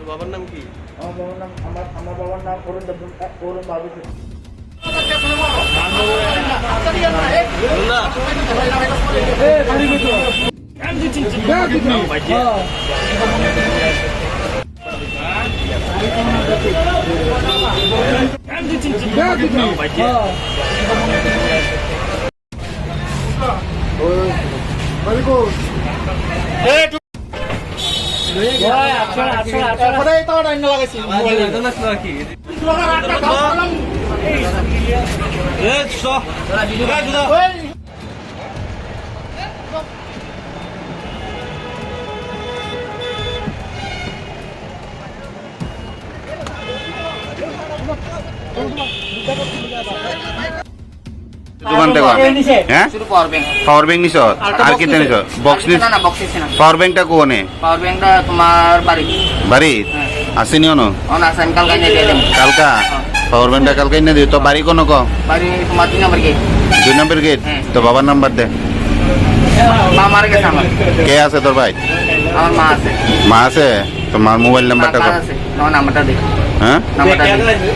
বাবার নাম কি? আমার বাবার নাম আমার বাবার নাম অরুণ বাবু। দোকান থেকে হ্যাঁ শুধু পাওয়ার ব্যাংক। পাওয়ার ব্যাংক নিছ আর কি নিছ বক্স নিছ না বক্স নিছি না। পাওয়ার ব্যাংকটা কোনে পাওয়ার ব্যাংকটা তোমার বাড়ি। বাড়ি আসেনি অন আসাম কালকে নিয়ে দিয়ে দেব। কালকা পাওয়ার ব্যাংকটা কালকে এনে দিও তো বাড়ি কোন ক বাড়ি তোমার 2 নম্বর গেট। 2 নম্বর গেট তো বাবার নাম্বার দে মা মারা গেছে আমার। কে আছে তোর ভাই? আমার মা আছে। মা আছে তোমার মোবাইল নাম্বারটা কাকা কর আছে। নাম্বারটা দে। হ্যাঁ নাম্বারটা দে।